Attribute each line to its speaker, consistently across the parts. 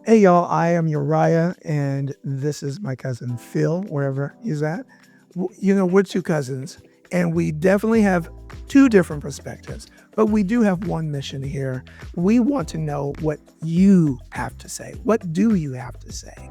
Speaker 1: Hey y'all, I am Uriah, and this is my cousin Phil, wherever he's at. We're two cousins, and we definitely have two different perspectives, but we do have one mission here. We want to know what you have to say. What do you have to say?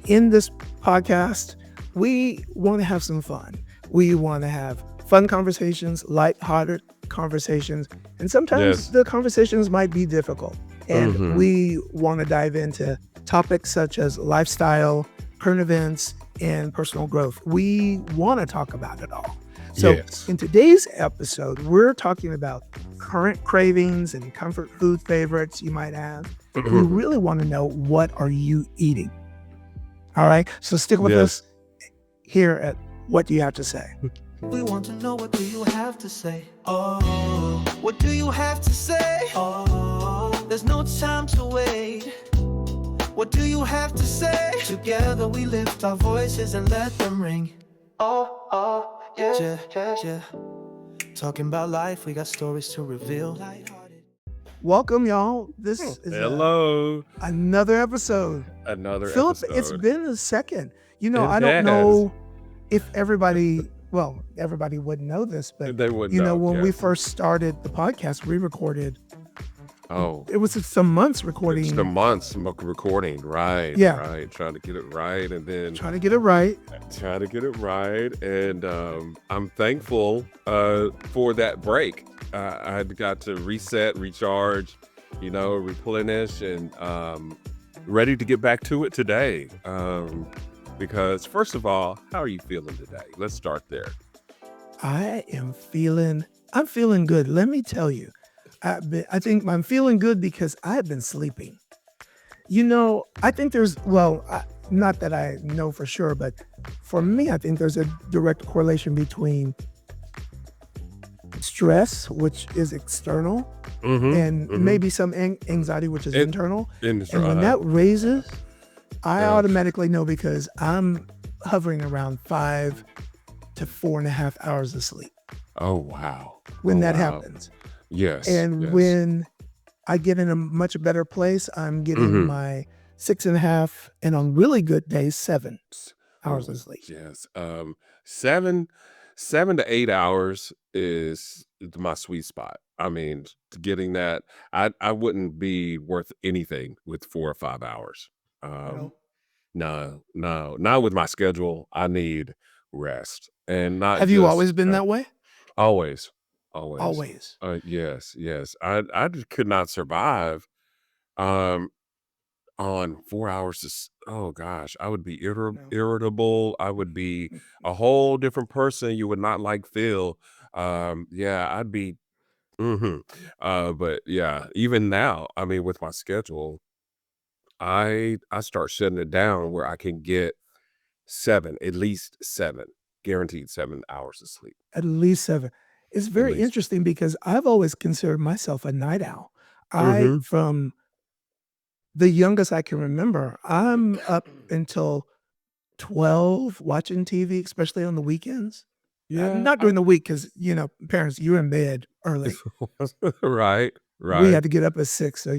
Speaker 1: In this podcast, we want to have some fun. We want to have fun conversations, light-hearted conversations, and sometimes
Speaker 2: Yes.
Speaker 1: the conversations might be difficult. And
Speaker 2: Mhm.
Speaker 1: we want to dive into topics such as lifestyle, current events, and personal growth. We want to talk about it all. So,
Speaker 2: Yes.
Speaker 1: in today's episode, we're talking about current cravings and comfort food favorites you might have. We
Speaker 2: Mhm.
Speaker 1: really want to know, what are you eating? All right. So, stick with us
Speaker 2: Yes.
Speaker 1: here at What Do You Have to Say?
Speaker 3: We want to know, what do you have to say? Oh, what do you have to say? Oh, there's no time to wait. What do you have to say? Together we lift our voices and let them ring. Oh, yeah, yeah, yeah. Talking about life, we got stories to reveal. Lighthearted.
Speaker 1: Welcome, y'all. This is
Speaker 2: Hello.
Speaker 1: another episode.
Speaker 2: Another
Speaker 1: Philip, it's
Speaker 2: episode.
Speaker 1: been a second.
Speaker 2: It
Speaker 1: I don't
Speaker 2: has.
Speaker 1: know if everybody wouldn't know this, but
Speaker 2: They would know.
Speaker 1: when we
Speaker 2: Yes.
Speaker 1: first started the podcast, we recorded,
Speaker 2: Oh,
Speaker 1: it was some months
Speaker 2: it's the
Speaker 1: recording.
Speaker 2: months of recording. Right.
Speaker 1: Yeah,
Speaker 2: Right. Trying to get it right, and then
Speaker 1: trying to get it right.
Speaker 2: trying to get it right. And I'm thankful for that break. I had got to reset, recharge, replenish, and ready to get back to it today. Because first of all, how are you feeling today? Let's start there.
Speaker 1: I'm feeling good. Let me tell you, I think I'm feeling good because I've been sleeping. I think not that I know for sure, but for me, I think there's a direct correlation between stress, which is external,
Speaker 2: Mm-hmm.
Speaker 1: and
Speaker 2: Mm-hmm.
Speaker 1: maybe some anxiety, which is
Speaker 2: It
Speaker 1: internal.
Speaker 2: in
Speaker 1: And when that raises, I
Speaker 2: uh,
Speaker 1: automatically know because I'm hovering around 5 to 4.5 hours of sleep
Speaker 2: oh wow.
Speaker 1: when
Speaker 2: Oh
Speaker 1: that
Speaker 2: wow.
Speaker 1: happens.
Speaker 2: Yes.
Speaker 1: And
Speaker 2: Yes.
Speaker 1: when I get in a much better place, I'm getting
Speaker 2: Mm-hmm.
Speaker 1: my 6.5, and on really good days, 7 hours
Speaker 2: Oh
Speaker 1: of sleep.
Speaker 2: yes. Seven 7 to 8 hours is my sweet spot. I mean, getting that, I wouldn't be worth anything with 4 or 5 hours. Um,
Speaker 1: No,
Speaker 2: no, no, not with my schedule. I need rest, and not
Speaker 1: have you
Speaker 2: just
Speaker 1: always been that way?
Speaker 2: always, always.
Speaker 1: Always.
Speaker 2: Yes, yes. I just could not survive. Um, on 4 hours oh gosh, I would be
Speaker 1: No.
Speaker 2: irritable, I would be a whole different person, you would not like Phil. Yeah, I'd be mhm. But yeah, even now, I mean, with my schedule, I start shutting it down where I can get 7, at least 7, guaranteed 7 hours of sleep,
Speaker 1: At least 7. It's
Speaker 2: at
Speaker 1: very
Speaker 2: least.
Speaker 1: interesting because I've always considered myself a night owl.
Speaker 2: Mhm.
Speaker 1: From the youngest I can remember, I'm up until 12 watching TV, especially on the weekends.
Speaker 2: Yeah,
Speaker 1: Not during the week because, parents, you're in bed early.
Speaker 2: right,
Speaker 1: We
Speaker 2: right.
Speaker 1: had to get up at 6, so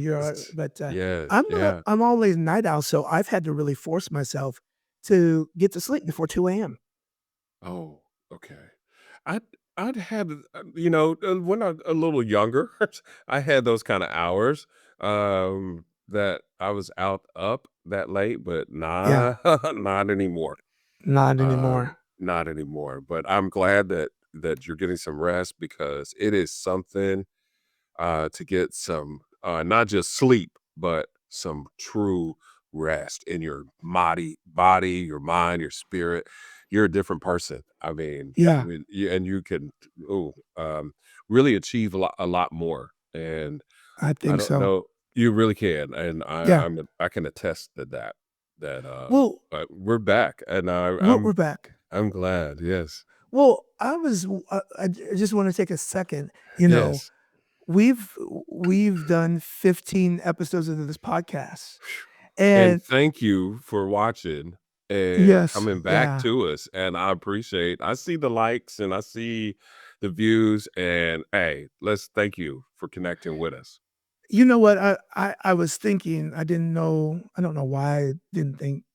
Speaker 1: but,
Speaker 2: Yes,
Speaker 1: I'm
Speaker 2: yeah.
Speaker 1: I'm always a night owl, so I've had to really force myself to get to sleep before 2 a.m.
Speaker 2: Oh, okay. I'd I'd had, when I a little younger, I had those kinda hours, that I was out up that late, but
Speaker 1: Yeah,
Speaker 2: nah, not anymore.
Speaker 1: not anymore.
Speaker 2: Not anymore, but I'm glad that you're getting some rest because it is something, to get some, not just sleep, but some true rest in your body, your mind, your spirit. You're a different person. I
Speaker 1: Yeah,
Speaker 2: mean, and you can, oh, really achieve a lot more. And
Speaker 1: I
Speaker 2: I
Speaker 1: think
Speaker 2: don't
Speaker 1: so.
Speaker 2: know, you really can. And
Speaker 1: Yeah.
Speaker 2: I can attest to that. That
Speaker 1: Well,
Speaker 2: but we're back, and
Speaker 1: we're back.
Speaker 2: I'm glad. Yes,
Speaker 1: Well, I just wanna take a second, you know,
Speaker 2: yes.
Speaker 1: we've we've done 15 episodes of this podcast,
Speaker 2: And
Speaker 1: and
Speaker 2: thank you for watching and
Speaker 1: yes,
Speaker 2: coming back
Speaker 1: yeah.
Speaker 2: to us, and I see the likes and I see the views, and, hey, let's thank you for connecting with us.
Speaker 1: You know what? I was thinking, I don't know why I didn't think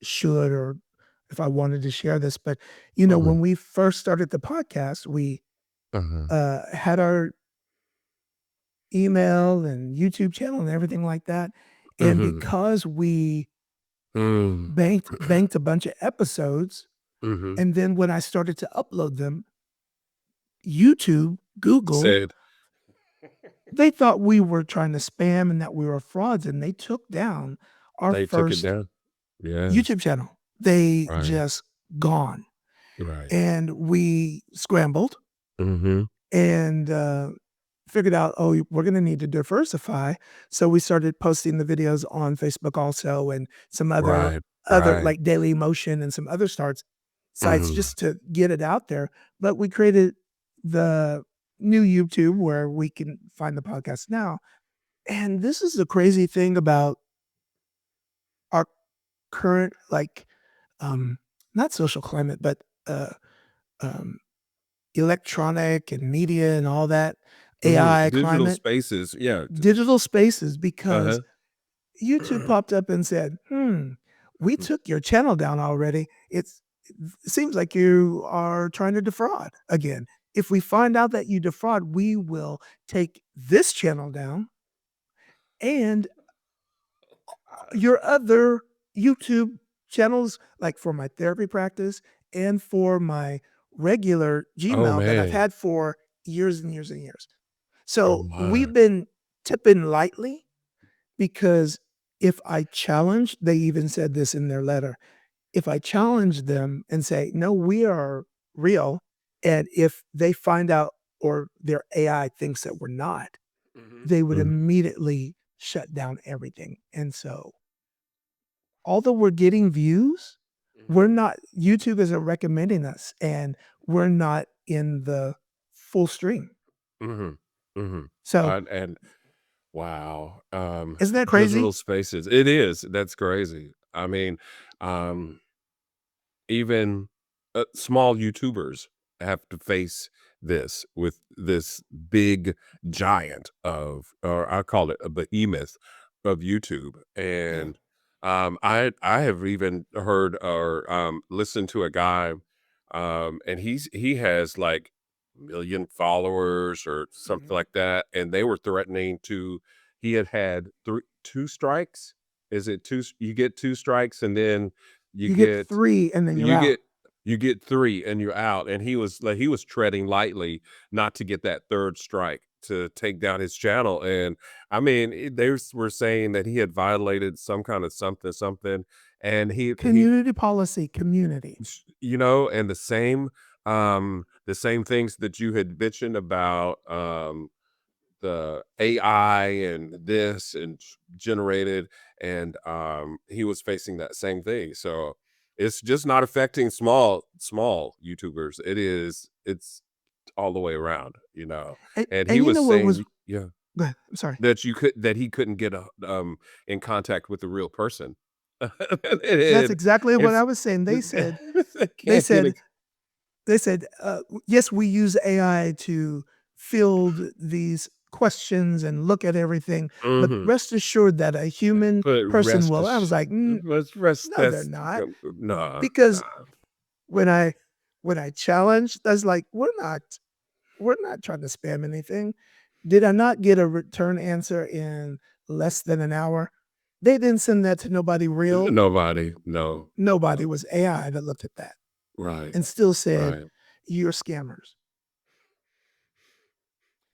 Speaker 1: should or if I wanted to share this, but when we first started the podcast, we had our email and YouTube channel and everything like that. And because we
Speaker 2: Mm.
Speaker 1: banked a bunch of episodes,
Speaker 2: Mhm.
Speaker 1: and then when I started to upload them, YouTube, Google,
Speaker 2: Said
Speaker 1: they thought we were trying to spam and that we were frauds, and they took down our
Speaker 2: they took it
Speaker 1: first
Speaker 2: down. Yes.
Speaker 1: YouTube channel. They
Speaker 2: Right.
Speaker 1: just gone.
Speaker 2: Right.
Speaker 1: And we scrambled
Speaker 2: Mhm.
Speaker 1: and figured out, oh, we're going to need to diversify. So we started posting the videos on Facebook also, and some other
Speaker 2: Right.
Speaker 1: other
Speaker 2: Right.
Speaker 1: like Daily Motion and some other sites
Speaker 2: Mhm.
Speaker 1: just to get it out there. But we created the new YouTube where we can find the podcast now. And this is the crazy thing about our current not social climate, but um electronic and media and all that AI
Speaker 2: Digital
Speaker 1: climate,
Speaker 2: spaces. Yeah.
Speaker 1: digital spaces, because
Speaker 2: Uh-huh.
Speaker 1: YouTube popped up and said, we took your channel down already. It seems like you are trying to defraud again. If we find out that you defraud, we will take this channel down and your other YouTube channels, like for my therapy practice and for my regular
Speaker 2: Oh,
Speaker 1: Gmail that I've
Speaker 2: man.
Speaker 1: had for years and years and years.
Speaker 2: Oh,
Speaker 1: So
Speaker 2: my.
Speaker 1: we've been tipping lightly because if I challenge, they even said this in their letter, if I challenge them and say, no, we are real, and if they find out or their AI thinks that we're not, they would
Speaker 2: Mhm.
Speaker 1: immediately shut down everything. And so, although we're getting views, we're not, YouTube isn't recommending us, and we're not in the full stream.
Speaker 2: Mhm. Mhm.
Speaker 1: So,
Speaker 2: And wow.
Speaker 1: isn't that
Speaker 2: Digital
Speaker 1: crazy?
Speaker 2: spaces. It is. That's crazy. I mean, um even small YouTubers have to face this with this big giant of, or I call it a behemoth of YouTube.
Speaker 1: Yeah.
Speaker 2: And I have even heard or listened to a guy, and he has like million followers or something
Speaker 1: Mhm.
Speaker 2: like that, and they were threatening to. He had two strikes. Is it two? You get two strikes, and then you
Speaker 1: You get
Speaker 2: get
Speaker 1: 3 and then you're
Speaker 2: you
Speaker 1: out.
Speaker 2: get you get 3 and you're out, and he was treading lightly not to get that 3rd strike to take down his channel. And I mean, were saying that he had violated some kind of something, and he
Speaker 1: Community policy, community.
Speaker 2: and the same things that you had mentioned about, the AI and this and generated, and he was facing that same thing. So it's just not affecting small YouTubers. It's all the way around, And he
Speaker 1: And you
Speaker 2: was
Speaker 1: know what was
Speaker 2: saying, yeah,
Speaker 1: go ahead, I'm sorry.
Speaker 2: that he couldn't get in contact with a real person.
Speaker 1: That's
Speaker 2: And
Speaker 1: exactly what I
Speaker 2: it's
Speaker 1: was saying.
Speaker 2: they
Speaker 1: They
Speaker 2: can't get
Speaker 1: said they said, "Yes, we use AI to field these questions and look at everything, but
Speaker 2: Mhm.
Speaker 1: rest assured that a human
Speaker 2: But
Speaker 1: person
Speaker 2: rest
Speaker 1: will." I was
Speaker 2: is
Speaker 1: like,
Speaker 2: rest
Speaker 1: no, they're
Speaker 2: that's
Speaker 1: not."
Speaker 2: nah,
Speaker 1: Because
Speaker 2: nah.
Speaker 1: when I challenged, I was like, we're not trying to spam anything. Did I not get a return answer in less than an hour? They didn't send that to nobody real.
Speaker 2: Nobody, no.
Speaker 1: Nobody. It was AI that looked at that
Speaker 2: Right,
Speaker 1: and still said,
Speaker 2: right.
Speaker 1: "You're scammers."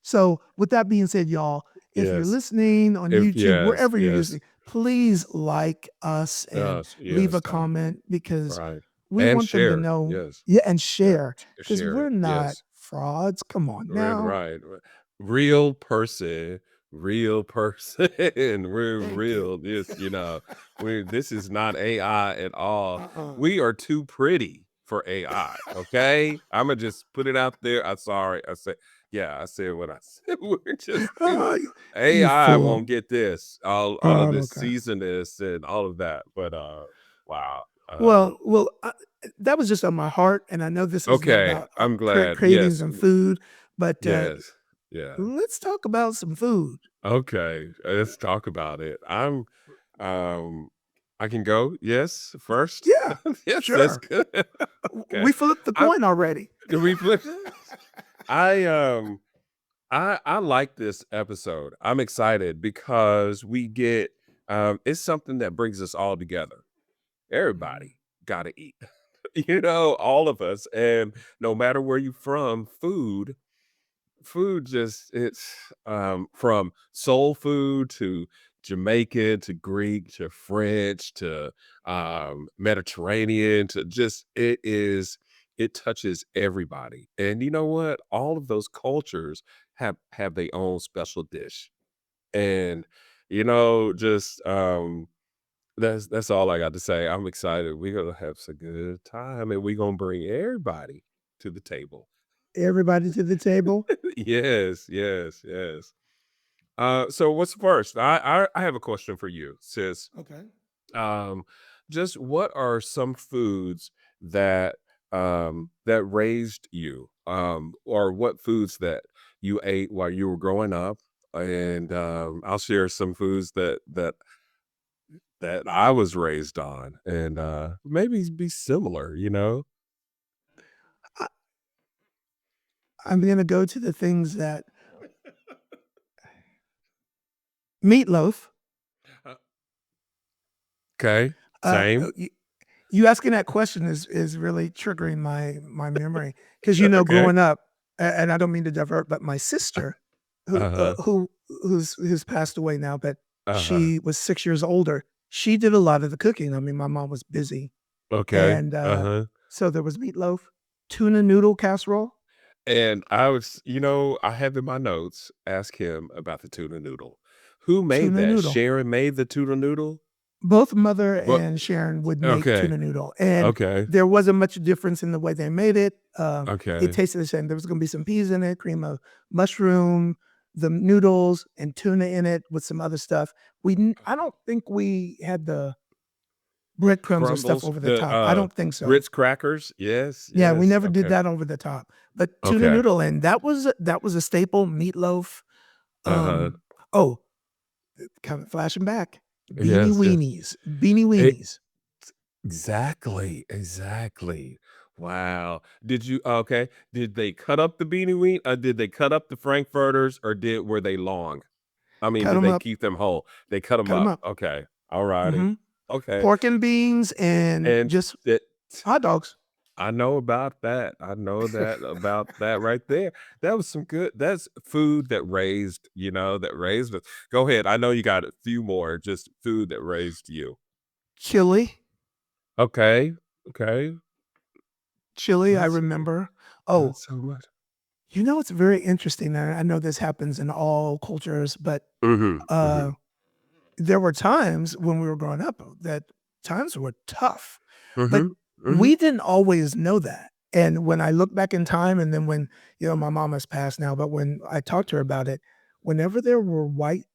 Speaker 1: So, with that being said, y'all, if you're
Speaker 2: Yes.
Speaker 1: listening on
Speaker 2: If
Speaker 1: YouTube,
Speaker 2: yes,
Speaker 1: wherever you're
Speaker 2: yes.
Speaker 1: using, please like us and
Speaker 2: Yes,
Speaker 1: leave
Speaker 2: yes,
Speaker 1: a comment because
Speaker 2: right.
Speaker 1: we
Speaker 2: And
Speaker 1: want them to
Speaker 2: share,
Speaker 1: know,
Speaker 2: yes.
Speaker 1: yeah, and
Speaker 2: Yeah,
Speaker 1: share because
Speaker 2: share
Speaker 1: we're
Speaker 2: it,
Speaker 1: not
Speaker 2: yes.
Speaker 1: frauds. Come on
Speaker 2: Right,
Speaker 1: now.
Speaker 2: right. Real person, real person. We're
Speaker 1: Thank you.
Speaker 2: real. This is not AI at all.
Speaker 1: Uh-uh.
Speaker 2: We are too pretty for AI. Okay, I'm gonna just put it out there. I'm sorry. I said what I said. We're just too.
Speaker 1: You
Speaker 2: AI
Speaker 1: fool.
Speaker 2: won't get this. All of this
Speaker 1: Okay.
Speaker 2: seasoness and all of that. But wow.
Speaker 1: Well, that was just on my heart, and I know this isn't
Speaker 2: Okay.
Speaker 1: about
Speaker 2: I'm glad.
Speaker 1: cravings
Speaker 2: Yes.
Speaker 1: and food, but
Speaker 2: Yes. Yeah.
Speaker 1: let's talk about some food.
Speaker 2: Okay, let's talk about it. Um, I can go. Yes, first.
Speaker 1: Yeah,
Speaker 2: Yes, that's
Speaker 1: sure.
Speaker 2: good. Okay,
Speaker 1: We flipped the
Speaker 2: I
Speaker 1: coin already.
Speaker 2: do we flip? I I like this episode. I'm excited because we get it's something that brings us all together.
Speaker 1: Mhm.
Speaker 2: Everybody got to eat. You know, all of us, and no matter where you from, food just it's from soul food to Jamaican to Greek to French to Mediterranean to just it touches everybody. And you know what? All of those cultures have their own special dish. And you know, just that's all I got to say. I'm excited. We're gonna have some good time and we're gonna bring everybody to the table.
Speaker 1: Everybody to the table.
Speaker 2: Yes, yes, yes. So what's first? I have a question for you, sis.
Speaker 1: Okay.
Speaker 2: Um, just what are some foods that that raised you? Or what foods that you ate while you were growing up? And I'll share some foods that I was raised on, and maybe be similar. You know?
Speaker 1: I, I'm gonna go to the things that meatloaf.
Speaker 2: Okay,
Speaker 1: Uh,
Speaker 2: same.
Speaker 1: you asking that question is really triggering my memory because
Speaker 2: Okay.
Speaker 1: growing up, and I don't mean to divert, but my sister,
Speaker 2: Uh huh.
Speaker 1: who's passed away now, but
Speaker 2: Uh huh.
Speaker 1: she was 6 years older. She did a lot of the cooking. I mean, my mom was busy,
Speaker 2: Okay.
Speaker 1: and
Speaker 2: Uh huh.
Speaker 1: so there was meatloaf, tuna noodle casserole,
Speaker 2: And I was, you know, I have in my notes, ask him about the tuna noodle. Who made
Speaker 1: tuna
Speaker 2: that?
Speaker 1: noodle.
Speaker 2: Sharon made the tuna noodle?
Speaker 1: Both mother
Speaker 2: What?
Speaker 1: and Sharon would make
Speaker 2: Okay.
Speaker 1: tuna noodle, and
Speaker 2: Okay.
Speaker 1: there wasn't much difference in the way they made it. It
Speaker 2: Okay.
Speaker 1: tasted the same. There was going to be some peas in it, cream of mushroom, the noodles, and tuna in it with some other stuff. I don't think we had the breadcrumbs or stuff
Speaker 2: Crumbles,
Speaker 1: over the
Speaker 2: the
Speaker 1: top. I don't think so.
Speaker 2: Ritz crackers. Yes.
Speaker 1: Yeah, we
Speaker 2: Yes.
Speaker 1: never did
Speaker 2: Okay.
Speaker 1: that over the top. But tuna
Speaker 2: Okay.
Speaker 1: noodle, and that was a staple. Meatloaf.
Speaker 2: Uh-huh.
Speaker 1: Oh, kind of flashing back. Beanie
Speaker 2: Yes. Yes.
Speaker 1: weenies. Beanie
Speaker 2: It,
Speaker 1: weenies.
Speaker 2: exactly. Exactly. Wow. Did you okay? Did they cut up the beanie ween? Did they cut up the frankfurters or were they long? I mean,
Speaker 1: Cut
Speaker 2: did
Speaker 1: them
Speaker 2: they
Speaker 1: up.
Speaker 2: keep them whole? They cut them
Speaker 1: Cut them
Speaker 2: up.
Speaker 1: up.
Speaker 2: Okay. All righty.
Speaker 1: Hmm.
Speaker 2: Okay.
Speaker 1: Pork and beans and
Speaker 2: And
Speaker 1: just
Speaker 2: that
Speaker 1: hot dogs.
Speaker 2: I know about that. I know that about that right there. That was some good that's food that raised, you know, that raised us. Go ahead. I know you got a few more, just food that raised you.
Speaker 1: Chili.
Speaker 2: Okay. Okay.
Speaker 1: Chili, I
Speaker 2: Not so
Speaker 1: remember.
Speaker 2: not
Speaker 1: Oh,
Speaker 2: so much.
Speaker 1: it's very interesting, and I know this happens in all cultures, but,
Speaker 2: Mhm.
Speaker 1: uh,
Speaker 2: Mhm.
Speaker 1: there were times when we were growing up that times were tough, but
Speaker 2: Mhm. Mhm.
Speaker 1: we didn't always know that, and when I look back in time and then when, my mom has passed now, but when I talked to her about it, whenever there were white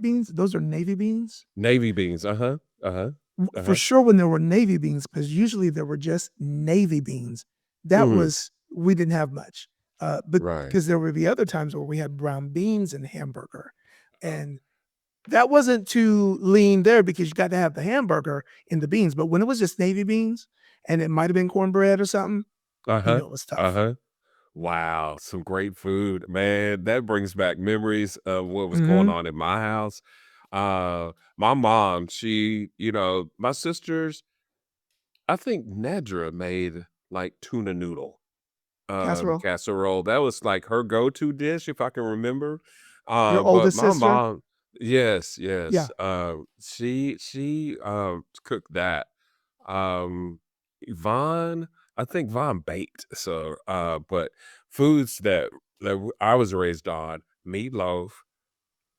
Speaker 1: beans, those are navy beans?
Speaker 2: Navy beans. Uh-huh. Uh-huh.
Speaker 1: For
Speaker 2: Uh-huh.
Speaker 1: sure when there were navy beans, because usually there were just navy beans. That
Speaker 2: Mhm.
Speaker 1: was we didn't have much, but
Speaker 2: Right.
Speaker 1: because there would be other times where we had brown beans and hamburger, and that wasn't too lean there because you got to have the hamburger and the beans, but when it was just navy beans and it might have been cornbread or something,
Speaker 2: Uh-huh.
Speaker 1: it was tough.
Speaker 2: Uh-huh. Wow, some great food. Man, that brings back memories of what was going
Speaker 1: Mhm.
Speaker 2: on in my house. My mom, she, you know, my sisters, I think Nedra made like tuna noodle
Speaker 1: Casserole.
Speaker 2: casserole. That was like her go-to dish, if I can remember.
Speaker 1: Your
Speaker 2: But
Speaker 1: oldest
Speaker 2: my
Speaker 1: sister?
Speaker 2: mom, yes, yes.
Speaker 1: Yeah.
Speaker 2: She cooked that. Um, Vaughn, I think Vaughn baked. So, but foods that I was raised on: meatloaf,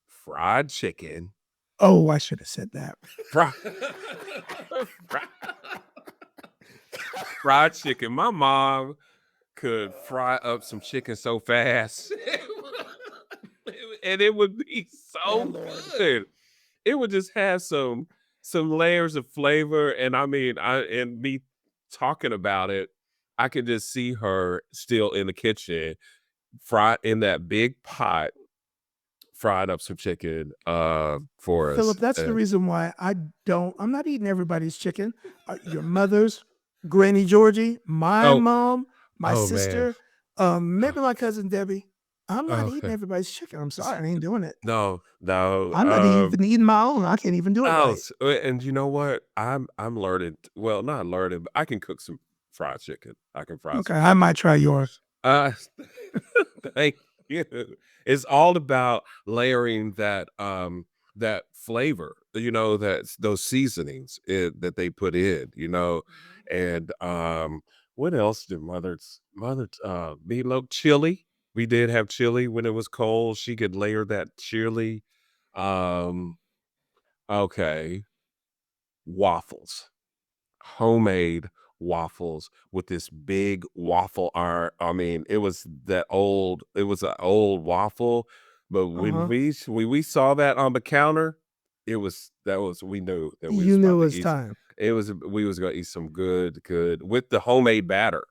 Speaker 2: fried chicken,
Speaker 1: Oh, I should have said that.
Speaker 2: fried, fried chicken. My mom could fry up some chicken so fast, and it would be
Speaker 1: Oh,
Speaker 2: so
Speaker 1: Lord.
Speaker 2: good. It would just have some layers of flavor, and I mean, and me talking about it, I could just see her still in the kitchen, fry in that big pot, fried up some chicken for us.
Speaker 1: Philip, that's the reason why I'm not eating everybody's chicken. Your mother's, Granny Georgie, my
Speaker 2: Oh,
Speaker 1: mom, my
Speaker 2: oh man.
Speaker 1: sister, maybe my cousin Debbie. I'm not eating
Speaker 2: Okay.
Speaker 1: everybody's chicken. I'm sorry, I ain't doing it.
Speaker 2: No, no.
Speaker 1: I'm not even eating my own. I can't even do it right.
Speaker 2: And you know what? I'm learning. Well, not learning, but I can cook some fried chicken. I can fry
Speaker 1: Okay,
Speaker 2: some
Speaker 1: I
Speaker 2: chicken.
Speaker 1: might try yours.
Speaker 2: Uh, thank you. It's all about layering that flavor, those seasonings that they put in, and what else did mother meatloaf chili? We did have chili when it was cold. She could layer that chili. Um, okay, waffles, homemade waffles with this big waffle iron. I mean, it was an old waffle, but
Speaker 1: Uh-huh.
Speaker 2: when we saw that on the counter, we knew that we was
Speaker 1: You knew
Speaker 2: about
Speaker 1: it
Speaker 2: to
Speaker 1: was
Speaker 2: eat.
Speaker 1: time.
Speaker 2: We was gonna eat some good with the homemade batter,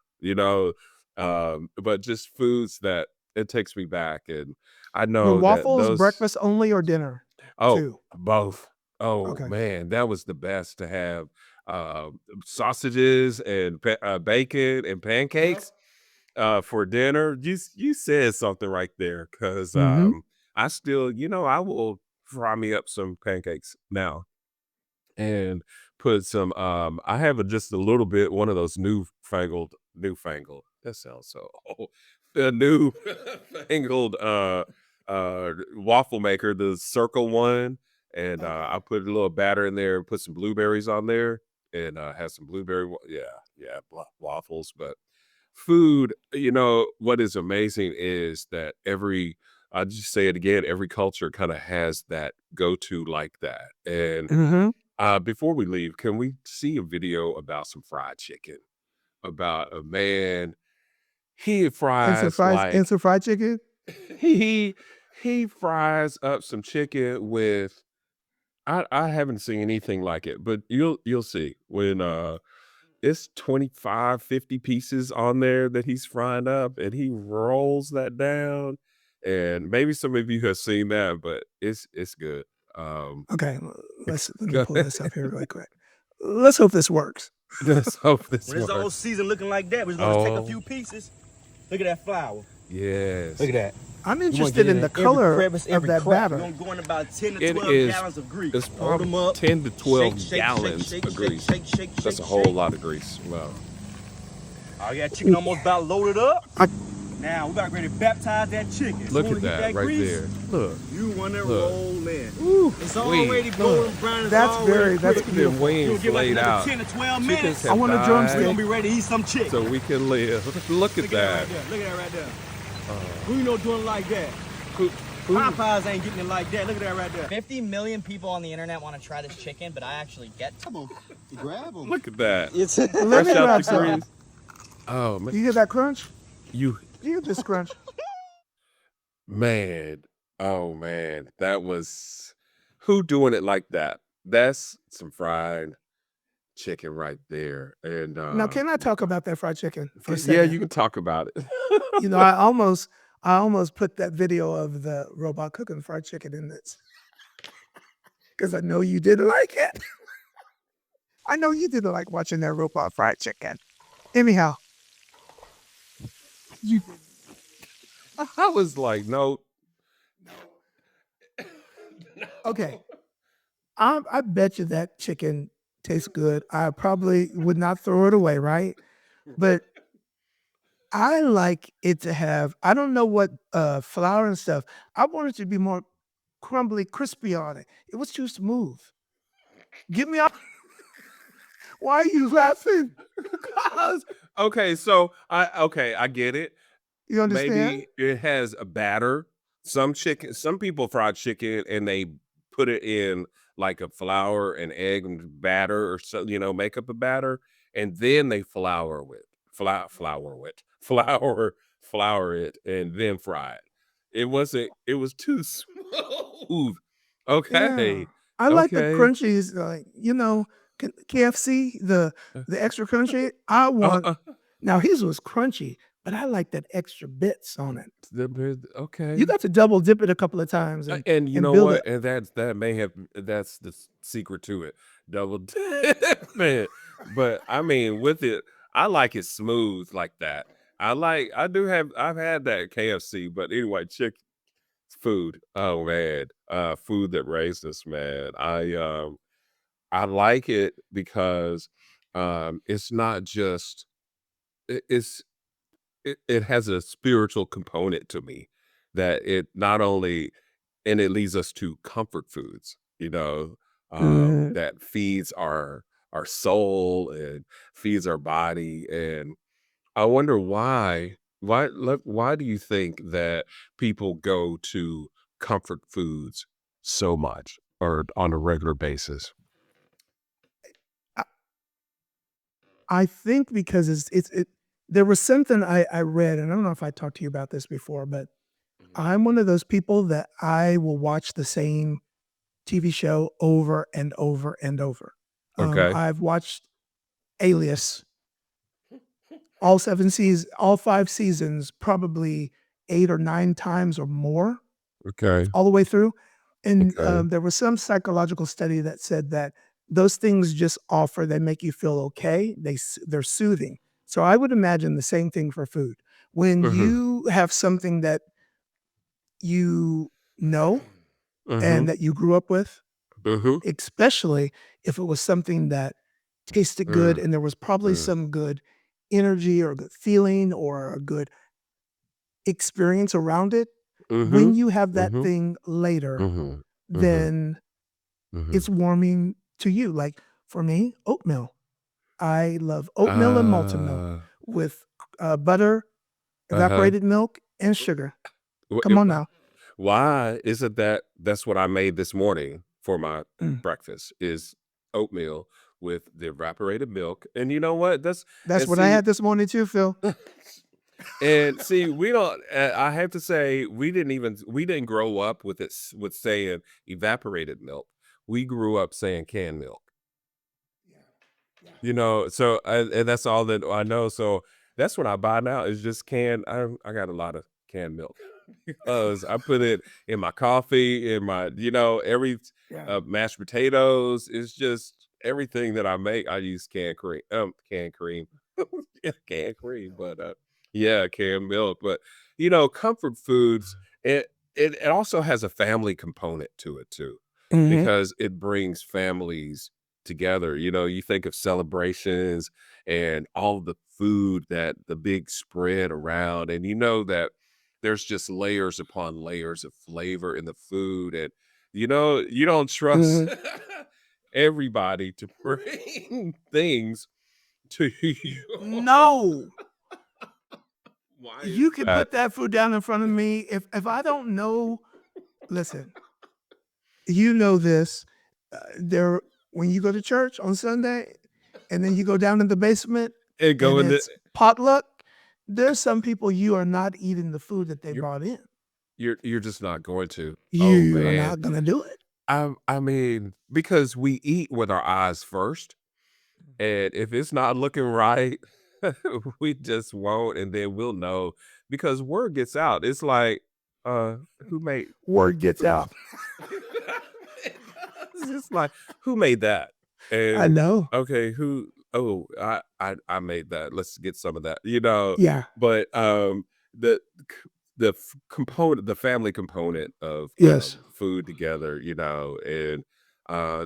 Speaker 2: but just foods that it takes me back, and I
Speaker 1: Were
Speaker 2: know that
Speaker 1: waffles
Speaker 2: those
Speaker 1: breakfast only or dinner
Speaker 2: oh,
Speaker 1: too?
Speaker 2: both. Oh
Speaker 1: Okay.
Speaker 2: man, that was the best to have uh, sausages and bacon and pancakes for dinner. You said something right there because
Speaker 1: Mm-hmm.
Speaker 2: I still, I will fry me up some pancakes now and put some I have just a little bit one of those newfangled that sounds so old the new fangled waffle maker, the circle one, and I put a little batter in there and put some blueberries on there and have some waffles. But food, what is amazing is that I just say it again, every culture kind of has that go-to like that. And
Speaker 1: Mm-hmm.
Speaker 2: before we leave, can we see a video about some fried chicken? About a man, he fries
Speaker 1: And
Speaker 2: like
Speaker 1: some fried chicken.
Speaker 2: he he fries up some chicken with I haven't seen anything like it, but you'll see when it's 25, 50 pieces on there that he's frying up and he rolls that down. And maybe some of you have seen that, but it's good. Um
Speaker 1: Okay, let me
Speaker 2: go
Speaker 1: pull
Speaker 2: ahead.
Speaker 1: this up here really quick. Let's hope this works.
Speaker 2: Let's hope this
Speaker 4: When it's all
Speaker 2: works.
Speaker 4: seasoned looking like that, we're just gonna take a few
Speaker 2: Oh,
Speaker 4: pieces. Look at that flour.
Speaker 2: yes.
Speaker 4: Look at that.
Speaker 1: I'm
Speaker 4: You want to
Speaker 1: interested
Speaker 4: get
Speaker 1: in the
Speaker 4: every
Speaker 1: color
Speaker 4: crevice,
Speaker 1: of
Speaker 4: every
Speaker 1: that
Speaker 4: crack. We're
Speaker 1: batter.
Speaker 4: gonna go in about 10 to
Speaker 2: It
Speaker 4: 12
Speaker 2: is
Speaker 4: gallons of grease.
Speaker 2: it's
Speaker 4: Fold them
Speaker 2: probably
Speaker 4: up.
Speaker 2: 10 to 12
Speaker 4: shake,
Speaker 2: gallons
Speaker 4: shake,
Speaker 2: of
Speaker 4: shake,
Speaker 2: grease.
Speaker 4: shake, shake,
Speaker 2: That's
Speaker 4: shake,
Speaker 2: a whole
Speaker 4: shake.
Speaker 2: lot of grease. Wow.
Speaker 4: All right, chicken almost about loaded up.
Speaker 1: I-
Speaker 4: Now we about ready to baptize that chicken. As
Speaker 2: Look
Speaker 4: soon
Speaker 2: at
Speaker 4: as it hit
Speaker 2: that right
Speaker 4: grease,
Speaker 2: there. Look.
Speaker 4: you want to
Speaker 2: Look.
Speaker 4: roll in.
Speaker 2: Ooh,
Speaker 4: It's
Speaker 2: sweet.
Speaker 4: already golden brown. It's
Speaker 1: That's
Speaker 4: already
Speaker 1: that's
Speaker 4: crispy.
Speaker 2: Look at them
Speaker 1: beautiful.
Speaker 4: You'll
Speaker 2: wings
Speaker 4: give like
Speaker 2: laid
Speaker 4: another
Speaker 2: out.
Speaker 4: 10 to 12
Speaker 2: Chickens
Speaker 4: minutes.
Speaker 1: I
Speaker 2: have
Speaker 1: want a
Speaker 2: died
Speaker 1: drumstick.
Speaker 4: We're gonna be ready to eat some chicken.
Speaker 2: so we can live. Look at
Speaker 4: Look at that
Speaker 2: that.
Speaker 4: right there. Look at that right there. Who you know doing it like that?
Speaker 2: Who-
Speaker 4: Popeyes ain't getting it like that. Look at that right there.
Speaker 5: 50 million people on the internet want to try this chicken, but I actually get to.
Speaker 4: Grab them.
Speaker 2: Look at that.
Speaker 4: It's
Speaker 1: Let me
Speaker 2: Fresh out
Speaker 1: grab
Speaker 2: the
Speaker 1: some.
Speaker 2: grease. Oh man.
Speaker 1: You hear that crunch?
Speaker 2: You
Speaker 1: You hear this crunch?
Speaker 2: man. Oh man. That was who doing it like that? That's some fried chicken right there. And
Speaker 1: Now, can I talk about that fried chicken for a
Speaker 2: yeah,
Speaker 1: second?
Speaker 2: you can talk about it.
Speaker 1: You know, I almost put that video of the robot cooking fried chicken in this because I know you didn't like it. I know you didn't like watching that robot fried chicken. Anyhow, you
Speaker 2: I was like, no.
Speaker 1: okay? I bet you that chicken tastes good. I probably would not throw it away, right? But I like it to have. I don't know what flour and stuff. I want it to be more crumbly, crispy on it. It was too smooth. Get me out. Why are you laughing?
Speaker 2: Okay, so I get it.
Speaker 1: You understand?
Speaker 2: Maybe it has a batter. Some people fry chicken and they put it in like a flour and egg and batter or so, make up a batter, and then they flour it and then fry it. It was too smooth.
Speaker 1: Yeah.
Speaker 2: Okay.
Speaker 1: I like the
Speaker 2: Okay.
Speaker 1: crunchies, like KFC, the extra crunchy. I want
Speaker 2: Uh,
Speaker 1: now his was crunchy, but I like that extra bits on it.
Speaker 2: Okay.
Speaker 1: You got to double dip it a couple of times
Speaker 2: And you
Speaker 1: and
Speaker 2: know
Speaker 1: build it.
Speaker 2: what? And that's the secret to it. Double dip, man. But I mean, with it, I like it smooth like that. I've had that at KFC, but anyway, chick food. Oh man. Food that raised us, man. I like it because it's not just it's it has a spiritual component to me that it not only and it leads us to comfort foods,
Speaker 1: Mhm.
Speaker 2: that feeds our soul and feeds our body. And I wonder why do you think that people go to comfort foods so much or on a regular basis?
Speaker 1: I I think because there was something I read, and I don't know if I talked to you about this before, but I'm one of those people that I will watch the same TV show over and over and over.
Speaker 2: Okay.
Speaker 1: I've watched Alias all 5 seasons, probably 8 or 9 times or more,
Speaker 2: Okay.
Speaker 1: all the way through, and,
Speaker 2: Okay.
Speaker 1: there was some psychological study that said that those things just they make you feel okay, they're soothing. So I would imagine the same thing for food. When
Speaker 2: Mhm.
Speaker 1: you have something that you know and
Speaker 2: Mhm.
Speaker 1: that you grew up with,
Speaker 2: Mhm.
Speaker 1: especially if it was something that tasted good
Speaker 2: Mm,
Speaker 1: and there was probably
Speaker 2: mm.
Speaker 1: some good energy or a good feeling or a good experience around it, when
Speaker 2: Mhm.
Speaker 1: you have that
Speaker 2: Mhm.
Speaker 1: thing later,
Speaker 2: Mhm. Mhm.
Speaker 1: then it's
Speaker 2: Mhm.
Speaker 1: warming to you. Like for me, oatmeal. I love oatmeal and malted milk
Speaker 2: Uh,
Speaker 1: with butter,
Speaker 2: uh-huh.
Speaker 1: evaporated milk, and sugar.
Speaker 2: Wh
Speaker 1: Come
Speaker 2: it
Speaker 1: on now.
Speaker 2: Why is it that's what I made this morning for my
Speaker 1: Mm.
Speaker 2: breakfast is oatmeal with the evaporated milk, and you know what?
Speaker 1: That's
Speaker 2: And
Speaker 1: what I
Speaker 2: see
Speaker 1: had this morning too, Phil.
Speaker 2: and see, we don't I have to say, we didn't grow up with with saying evaporated milk. We grew up saying canned milk. So and that's all that I know. So that's what I buy now is just canned. I got a lot of canned milk because I put it in my coffee, in my every
Speaker 1: Yeah.
Speaker 2: mashed potatoes. It's just everything that I make. I use canned cream, yeah, canned cream, but yeah, canned milk. But comfort foods. It also has a family component to it too,
Speaker 1: Mhm.
Speaker 2: because it brings families together. You think of celebrations and all the food that the big spread around, and you know that there's just layers upon layers of flavor in the food, and you don't trust
Speaker 1: Mhm.
Speaker 2: everybody to bring things to you.
Speaker 1: No.
Speaker 2: Why is
Speaker 1: You can
Speaker 2: that?
Speaker 1: put that food down in front of me if I don't know. Listen, you know this. There, when you go to church on Sunday, and then you go down in the basement,
Speaker 2: And go
Speaker 1: and
Speaker 2: in the
Speaker 1: it's potluck. There's some people you are not eating the food that they
Speaker 2: you're
Speaker 1: brought in.
Speaker 2: you're just not going to. Oh
Speaker 1: You are
Speaker 2: man.
Speaker 1: not gonna do it.
Speaker 2: I mean, because we eat with our eyes first. And if it's not looking right, we just won't, and then we'll know because word gets out. It's like, uh, who made
Speaker 1: Word gets out.
Speaker 2: it's just like, who made that?
Speaker 1: I
Speaker 2: And
Speaker 1: know.
Speaker 2: okay, who oh, I made that. Let's get some of that,
Speaker 1: Yeah.
Speaker 2: but the component, the family component of
Speaker 1: Yes.
Speaker 2: food together, and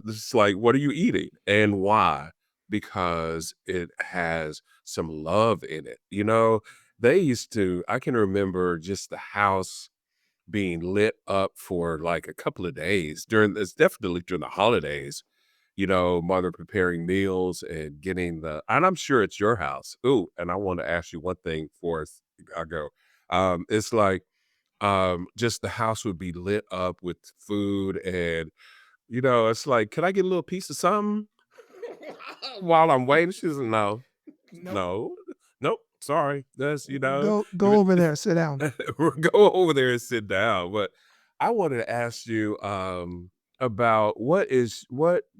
Speaker 2: this is like, what are you eating and why? Because it has some love in it. I can remember just the house being lit up for like a couple of days it's definitely during the holidays, mother preparing meals and and I'm sure it's your house. Ooh, and I want to ask you one thing before I go. It's like, just the house would be lit up with food and it's like, "Can I get a little piece of something?" While I'm waiting, she's like, "No,
Speaker 1: Nope.
Speaker 2: no, nope, sorry." That's,
Speaker 1: Go over there. Sit down.
Speaker 2: we'll go over there and sit down. But I wanted to ask you, about what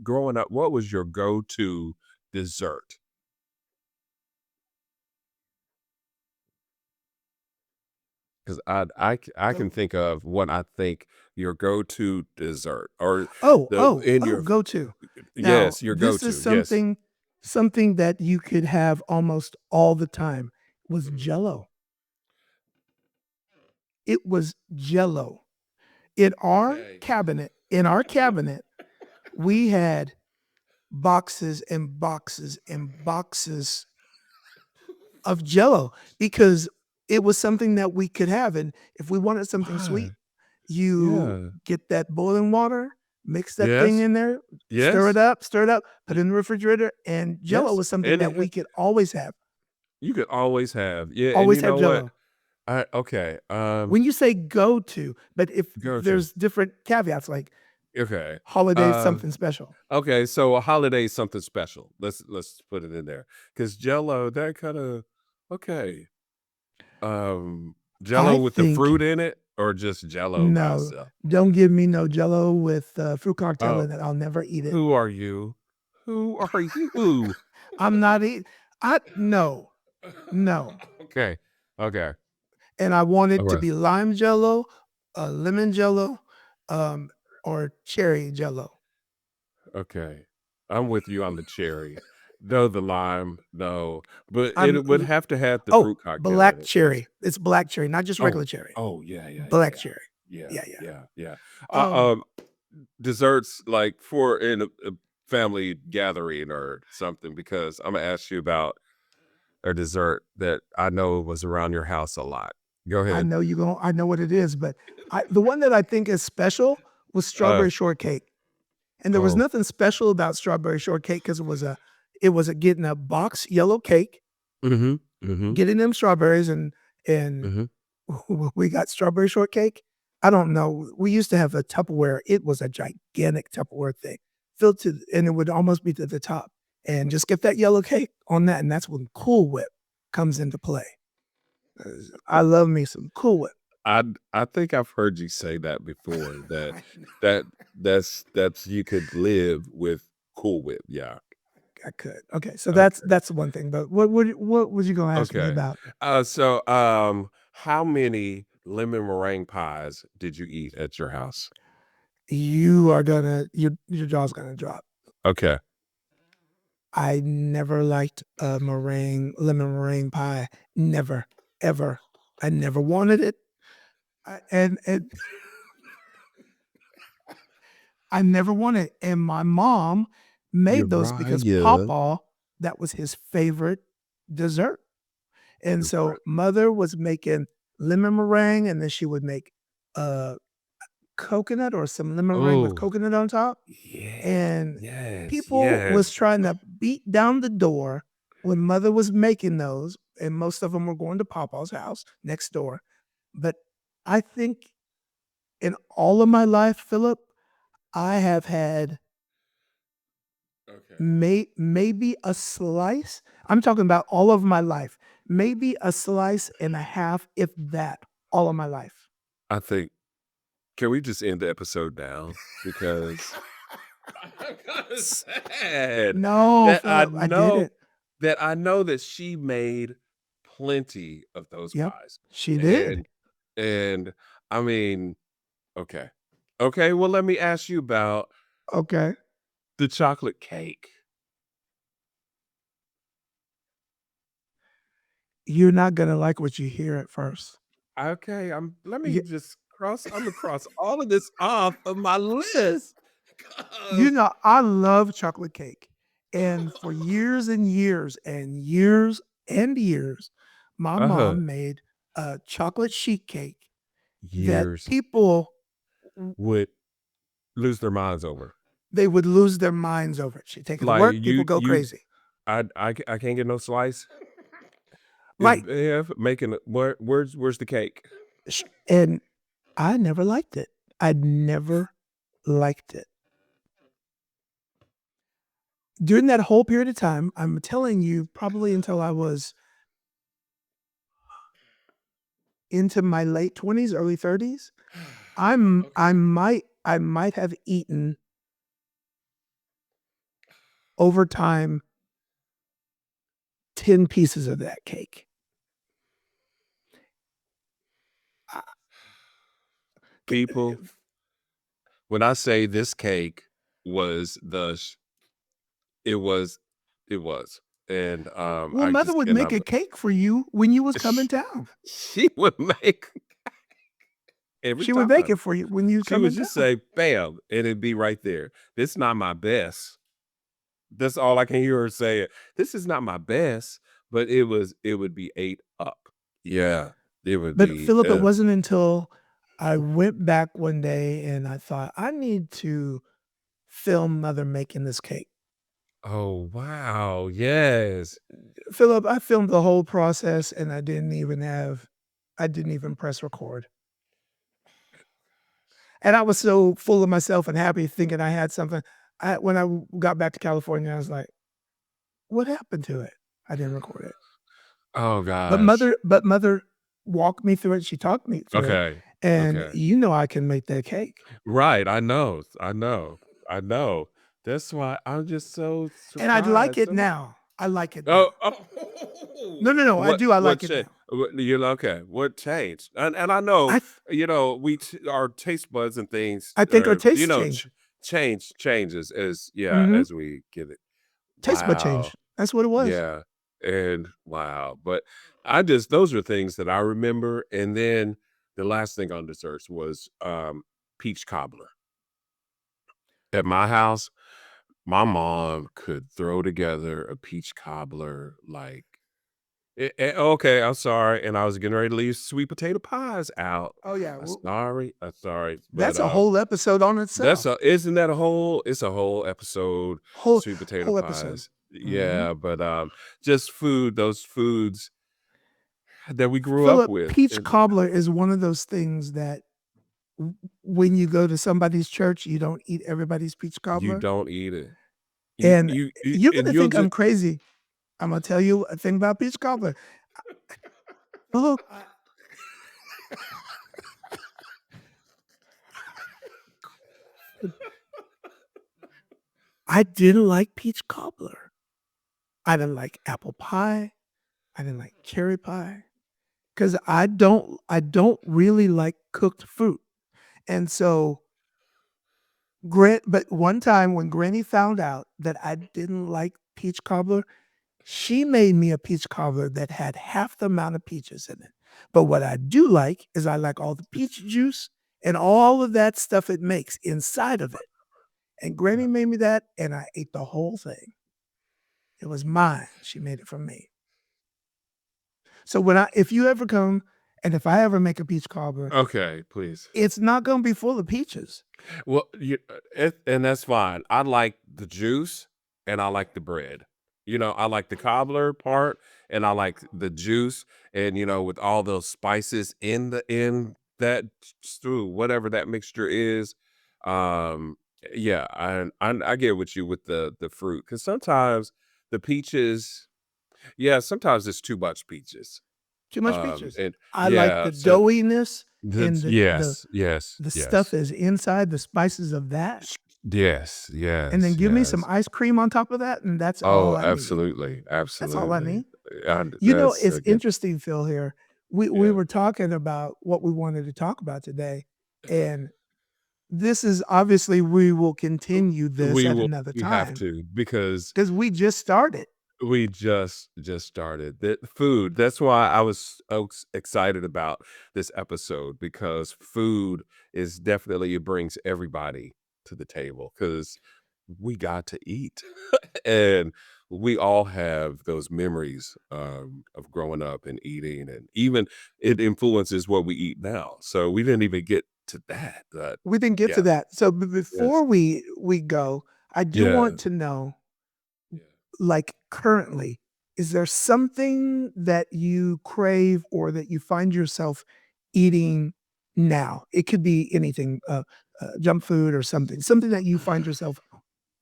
Speaker 2: growing up, what was your go-to dessert? because I can think of what I think your go-to dessert or in your
Speaker 1: Go to. Now,
Speaker 2: yes, your
Speaker 1: this is
Speaker 2: go-to. Yes.
Speaker 1: something that you could have almost all the time was Jello. It was Jello. In our cabinet, we had boxes and boxes and boxes of Jello because it was something that we could have. And if we wanted something sweet,
Speaker 2: Why?
Speaker 1: you
Speaker 2: Yeah.
Speaker 1: get that boiling water, mix that thing
Speaker 2: Yes.
Speaker 1: in there,
Speaker 2: Yes.
Speaker 1: stir it up, put it in the refrigerator, and Jello
Speaker 2: Yes.
Speaker 1: was something
Speaker 2: And
Speaker 1: that we could always have.
Speaker 2: you could always have. Yeah, and
Speaker 1: Always
Speaker 2: you
Speaker 1: have
Speaker 2: know what?
Speaker 1: Jello.
Speaker 2: Okay.
Speaker 1: When you say go to, but if
Speaker 2: Go-to.
Speaker 1: there's different caveats like
Speaker 2: Okay.
Speaker 1: holidays,
Speaker 2: Um
Speaker 1: something special.
Speaker 2: okay, so a holiday is something special. Let's put it in there. Cuz Jello that kind of okay. Jello
Speaker 1: I
Speaker 2: with the fruit
Speaker 1: think
Speaker 2: in it or just Jello by
Speaker 1: no,
Speaker 2: itself?
Speaker 1: don't give me no Jello with fruit cocktail
Speaker 2: Oh,
Speaker 1: in it. I'll never eat it.
Speaker 2: who are you? Who are you?
Speaker 1: I'm not eat. I no, no.
Speaker 2: Okay. Okay.
Speaker 1: And I want
Speaker 2: All
Speaker 1: it to
Speaker 2: right.
Speaker 1: be lime Jello, lemon Jello, um, or cherry Jello.
Speaker 2: Okay. I'm with you on the cherry. No, the lime, no. But
Speaker 1: I'm
Speaker 2: it would have to have the
Speaker 1: oh
Speaker 2: fruit cocktail in
Speaker 1: black
Speaker 2: it.
Speaker 1: cherry. It's black cherry, not just
Speaker 2: Oh.
Speaker 1: regular cherry.
Speaker 2: Oh, yeah, yeah, yeah,
Speaker 1: Black
Speaker 2: yeah.
Speaker 1: cherry.
Speaker 2: Yeah,
Speaker 1: Yeah, yeah.
Speaker 2: yeah, yeah.
Speaker 1: Um,
Speaker 2: Desserts like for in a family gathering or something because I'm gonna ask you about a dessert that I know was around your house a lot. Go
Speaker 1: I
Speaker 2: ahead.
Speaker 1: know you going I know what it is, but the one that I think is special was
Speaker 2: Uh,
Speaker 1: strawberry shortcake. And there was
Speaker 2: oh.
Speaker 1: nothing special about strawberry shortcake because it was a getting a box yellow cake,
Speaker 2: Mhm. Mhm.
Speaker 1: getting them strawberries and
Speaker 2: Mhm.
Speaker 1: we got strawberry shortcake. I don't know. We used to have a Tupperware. It was a gigantic Tupperware thing, filled to, and it would almost be to the top. And just get that yellow cake on that, and that's when Cool Whip comes into play. I love me some Cool Whip.
Speaker 2: I think I've heard you say that before that
Speaker 1: I
Speaker 2: that that's you could live with Cool Whip. Yeah.
Speaker 1: could. Okay, so
Speaker 2: Okay.
Speaker 1: that's one thing. But what was you gonna ask me
Speaker 2: Okay.
Speaker 1: about?
Speaker 2: How many lemon meringue pies did you eat at your house?
Speaker 1: You are gonna your jaw's gonna drop.
Speaker 2: Okay.
Speaker 1: I never liked a lemon meringue pie. Never, ever. I never wanted it. And I never wanted it. And my mom made those because
Speaker 2: Uriah.
Speaker 1: Papa, that was his favorite dessert. And
Speaker 2: Uri
Speaker 1: so mother was making lemon meringue and then she would make uh coconut or some lemon meringue with
Speaker 2: Oh,
Speaker 1: coconut on top.
Speaker 2: yes,
Speaker 1: And
Speaker 2: yes,
Speaker 1: people was
Speaker 2: yes.
Speaker 1: trying to beat down the door when mother was making those, and most of them were going to Papa's house next door. But I think in all of my life, Philip, I have had
Speaker 2: Okay.
Speaker 1: maybe a slice. I'm talking about all of my life. Maybe a slice and a half, if that, all of my life.
Speaker 2: I think can we just end the episode now? Because I'm kinda sad
Speaker 1: No,
Speaker 2: that
Speaker 1: Philip, I did it.
Speaker 2: I know that she made plenty of those
Speaker 1: Yep,
Speaker 2: pies.
Speaker 1: she did.
Speaker 2: And and I mean, okay. Okay, well, let me ask you about
Speaker 1: Okay.
Speaker 2: the chocolate cake.
Speaker 1: You're not gonna like what you hear at first.
Speaker 2: Okay, let me
Speaker 1: You,
Speaker 2: just I'm gonna cross all of this off of my list. 'Cause
Speaker 1: I love chocolate cake. And for years and years and years and years, my
Speaker 2: uh-huh.
Speaker 1: mom made a chocolate sheet cake that
Speaker 2: Years
Speaker 1: people
Speaker 2: would lose their minds over.
Speaker 1: they would lose their minds over it. She'd take it to
Speaker 2: Like
Speaker 1: work, people go
Speaker 2: you
Speaker 1: crazy.
Speaker 2: I can't get no slice. Is
Speaker 1: Right.
Speaker 2: Bev making where's the cake?
Speaker 1: And I never liked it. I never liked it. During that whole period of time, I'm telling you, probably until I was into my late 20s, early 30s,
Speaker 2: Okay.
Speaker 1: I might have eaten over time 10 pieces of that cake.
Speaker 2: people, when I say this cake was it was, it was, and
Speaker 1: Well,
Speaker 2: I
Speaker 1: mother
Speaker 2: just
Speaker 1: would make
Speaker 2: cannot.
Speaker 1: a cake for you when you was coming down.
Speaker 2: She would make every
Speaker 1: She would make
Speaker 2: time.
Speaker 1: it for you when you
Speaker 2: She would
Speaker 1: coming
Speaker 2: just
Speaker 1: down.
Speaker 2: say, "Bam," and it'd be right there. This not my best. That's all I can hear her say. This is not my best, but it would be ate up. Yeah, it would
Speaker 1: But
Speaker 2: be.
Speaker 1: Philip, it wasn't until I went back one day and I thought, I need to film mother making this cake.
Speaker 2: Oh wow! Yes.
Speaker 1: Philip, I filmed the whole process and I didn't even press record. And I was so full of myself and happy thinking I had something. When I got back to California, I was like, what happened to it? I didn't record it.
Speaker 2: Oh
Speaker 1: But
Speaker 2: gosh.
Speaker 1: mother walked me through it. She talked me through it.
Speaker 2: Okay.
Speaker 1: And
Speaker 2: Okay.
Speaker 1: you know I can make that cake.
Speaker 2: Right. I know. I know. I know. That's why I'm just so
Speaker 1: And I like
Speaker 2: surprised.
Speaker 1: it now. I like it
Speaker 2: Oh,
Speaker 1: now.
Speaker 2: oh.
Speaker 1: No, I do. I
Speaker 2: What
Speaker 1: like it
Speaker 2: changed?
Speaker 1: now.
Speaker 2: You're okay. What changed? And I know,
Speaker 1: I
Speaker 2: our taste buds and things,
Speaker 1: I think our taste changed.
Speaker 2: changes as
Speaker 1: Mhm.
Speaker 2: as we get it.
Speaker 1: Taste bud
Speaker 2: Wow.
Speaker 1: changed. That's what it was.
Speaker 2: Yeah. And wow. But those are things that I remember. And then the last thing on desserts was peach cobbler. At my house, my mom could throw together a peach cobbler like okay, I'm sorry, and I was getting ready to leave sweet potato pies out.
Speaker 1: Oh yeah.
Speaker 2: I'm sorry, but
Speaker 1: That's a whole episode on itself.
Speaker 2: isn't that a whole? It's a whole episode.
Speaker 1: Whole
Speaker 2: Sweet potato
Speaker 1: whole episode.
Speaker 2: pies,
Speaker 1: Mhm.
Speaker 2: yeah, but just those foods that we grew up
Speaker 1: Philip,
Speaker 2: with,
Speaker 1: peach
Speaker 2: and
Speaker 1: cobbler is one of those things that when you go to somebody's church, you don't eat everybody's peach
Speaker 2: you
Speaker 1: cobbler.
Speaker 2: don't eat it.
Speaker 1: And you're
Speaker 2: And
Speaker 1: gonna
Speaker 2: you'll
Speaker 1: think
Speaker 2: just
Speaker 1: I'm crazy. I'm gonna tell you a thing about peach cobbler. Look, I didn't like peach cobbler. I didn't like apple pie. I didn't like cherry pie because I don't really like cooked fruit. And so but one time when Granny found out that I didn't like peach cobbler, she made me a peach cobbler that had half the amount of peaches in it. But what I do like is I like all the peach juice and all of that stuff it makes inside of it. And Granny made me that and I ate the whole thing. It was mine. She made it for me. So if you ever come and if I ever make a peach cobbler,
Speaker 2: okay, please.
Speaker 1: it's not gonna be full of peaches.
Speaker 2: Well, and that's fine. I like the juice and I like the bread. I like the cobbler part and I like the juice and with all those spices in that stew, whatever that mixture is. Um yeah, I get with you with the fruit cuz sometimes the peaches, yeah, sometimes it's too much peaches.
Speaker 1: Too much peaches.
Speaker 2: And
Speaker 1: I like
Speaker 2: yeah,
Speaker 1: the
Speaker 2: so
Speaker 1: doughiness and
Speaker 2: that's
Speaker 1: the
Speaker 2: yes, yes,
Speaker 1: the stuff
Speaker 2: yes.
Speaker 1: is inside, the spices of that.
Speaker 2: Yes,
Speaker 1: And then
Speaker 2: yes,
Speaker 1: give me some
Speaker 2: yes.
Speaker 1: ice cream on top of that, and that's all
Speaker 2: Oh,
Speaker 1: I need.
Speaker 2: absolutely,
Speaker 1: That's all I
Speaker 2: absolutely.
Speaker 1: need.
Speaker 2: And
Speaker 1: You know,
Speaker 2: that's
Speaker 1: it's
Speaker 2: again,
Speaker 1: interesting, Phil, here. We
Speaker 2: yeah.
Speaker 1: were talking about what we wanted to talk about today, and this is obviously we will continue this at another
Speaker 2: We have
Speaker 1: time
Speaker 2: to because
Speaker 1: because we just started.
Speaker 2: we just started the food. That's why I was so excited about this episode because food is definitely it brings everybody to the table because we got to eat. And we all have those memories of growing up and eating, and even it influences what we eat now. So we didn't even get to that. But
Speaker 1: We didn't get to
Speaker 2: yeah,
Speaker 1: that. So
Speaker 2: yes,
Speaker 1: before we go, I do
Speaker 2: yeah,
Speaker 1: want to know,
Speaker 2: yeah.
Speaker 1: like currently, is there something that you crave or that you find yourself eating now? It could be anything, junk food or something that you find yourself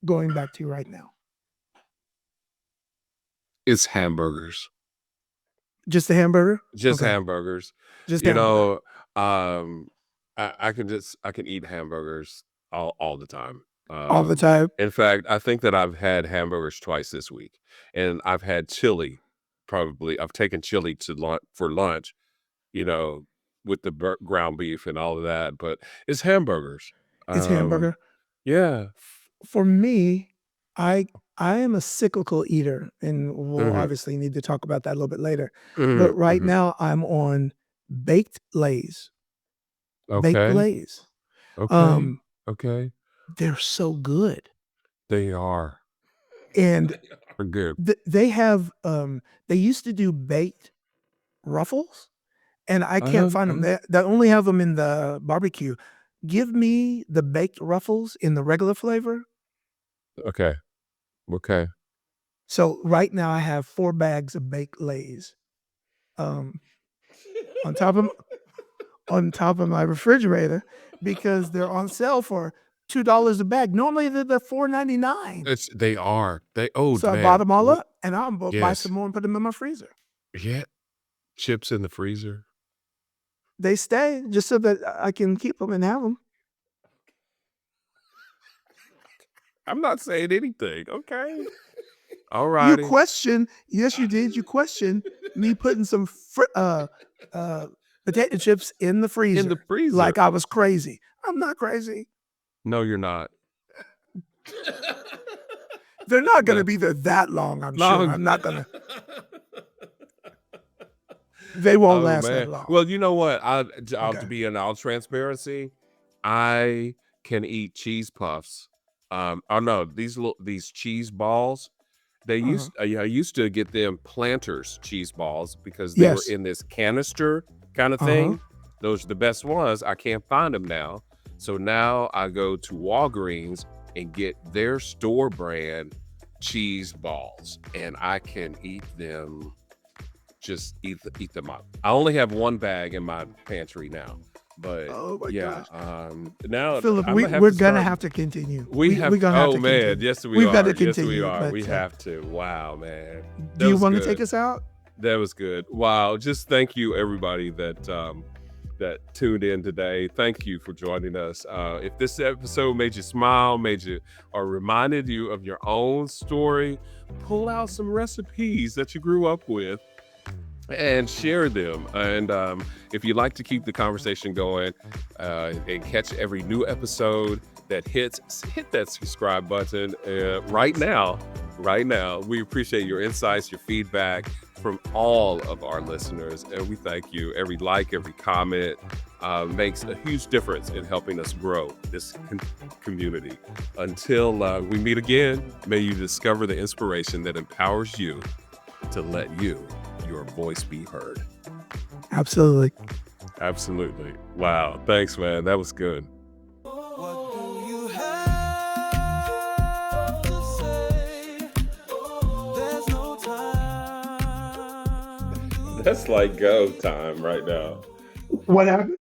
Speaker 1: going back to right now.
Speaker 2: It's hamburgers,
Speaker 1: Just a hamburger?
Speaker 2: just
Speaker 1: Okay,
Speaker 2: hamburgers.
Speaker 1: just
Speaker 2: You
Speaker 1: hamburger
Speaker 2: know, I can eat hamburgers all the time.
Speaker 1: all the time.
Speaker 2: In fact, I think that I've had hamburgers twice this week, and I've had chili. Probably, I've taken chili to lunch for lunch. You know, with the ground beef and all of that, but it's hamburgers.
Speaker 1: It's hamburger.
Speaker 2: Yeah.
Speaker 1: For me, I I am a cyclical eater, and we'll
Speaker 2: Mhm.
Speaker 1: obviously need to talk about that a little bit later. But
Speaker 2: Mhm,
Speaker 1: right
Speaker 2: mhm.
Speaker 1: now, I'm on baked Lays. Baked
Speaker 2: Okay,
Speaker 1: Lays.
Speaker 2: okay,
Speaker 1: Um,
Speaker 2: okay.
Speaker 1: they're so good,
Speaker 2: They are.
Speaker 1: and
Speaker 2: They're good.
Speaker 1: they have, they used to do baked Ruffles, and I can't
Speaker 2: Uh-huh,
Speaker 1: find them.
Speaker 2: uh-huh.
Speaker 1: They only have them in the barbecue. Give me the baked Ruffles in the regular flavor.
Speaker 2: Okay, okay.
Speaker 1: So right now I have 4 bags of baked Lays, um, on top of my refrigerator because they're on sale for $2 a bag. Normally they're $4.99.
Speaker 2: They are. Oh,
Speaker 1: So I bought
Speaker 2: man.
Speaker 1: them all up, and I'm gonna buy some
Speaker 2: Yes.
Speaker 1: more and put them in my freezer.
Speaker 2: Yeah, chips in the freezer.
Speaker 1: They stay just so that I can keep them and have them.
Speaker 2: I'm not saying anything, okay?
Speaker 1: You
Speaker 2: Alrighty.
Speaker 1: question, yes, you did. You questioned me putting some potato chips in the
Speaker 2: In the
Speaker 1: freezer
Speaker 2: freezer.
Speaker 1: like I was crazy. I'm not crazy.
Speaker 2: No, you're not.
Speaker 1: They're not gonna
Speaker 2: No.
Speaker 1: be there that long, I'm sure.
Speaker 2: Long.
Speaker 1: I'm not gonna. They won't
Speaker 2: Oh,
Speaker 1: last that
Speaker 2: man.
Speaker 1: long.
Speaker 2: Well, you know what? I'll
Speaker 1: Okay.
Speaker 2: to be in all transparency, I can eat cheese puffs. Oh no, these cheese balls.
Speaker 1: Uh-huh.
Speaker 2: I used to get them Planters cheese balls because they were
Speaker 1: Yes.
Speaker 2: in this canister kind of
Speaker 1: Uh-huh.
Speaker 2: thing. Those are the best ones. I can't find them now. So now I go to Walgreens and get their store brand cheese balls, and I can eat them. Just eat them up. I only have 1 bag in my pantry now, but
Speaker 1: Oh my
Speaker 2: yeah,
Speaker 1: gosh.
Speaker 2: now
Speaker 1: Philip,
Speaker 2: I'm gonna have
Speaker 1: we're
Speaker 2: to
Speaker 1: gonna
Speaker 2: start.
Speaker 1: have to continue.
Speaker 2: We have.
Speaker 1: We're gonna have
Speaker 2: Oh
Speaker 1: to
Speaker 2: man,
Speaker 1: continue.
Speaker 2: yes we
Speaker 1: We've
Speaker 2: are.
Speaker 1: got to
Speaker 2: Yes we
Speaker 1: continue,
Speaker 2: are.
Speaker 1: but
Speaker 2: We have to. Wow, man,
Speaker 1: do
Speaker 2: that
Speaker 1: you
Speaker 2: was
Speaker 1: want to
Speaker 2: good.
Speaker 1: take us out?
Speaker 2: That was good. Wow, just thank you everybody that tuned in today. Thank you for joining us. If this episode made you smile, made you or reminded you of your own story, pull out some recipes that you grew up with and share them. And if you'd like to keep the conversation going and catch every new episode that hit that subscribe button right now. Right now, we appreciate your insights, your feedback from all of our listeners, and we thank you. Every like, every comment makes a huge difference in helping us grow this community. Until we meet again, may you discover the inspiration that empowers you to let your voice be heard.
Speaker 1: Absolutely.
Speaker 2: Absolutely. Wow. Thanks, man. That was good.
Speaker 3: What do you have to say? There's no time.
Speaker 2: That's like go time right now.
Speaker 1: What happened?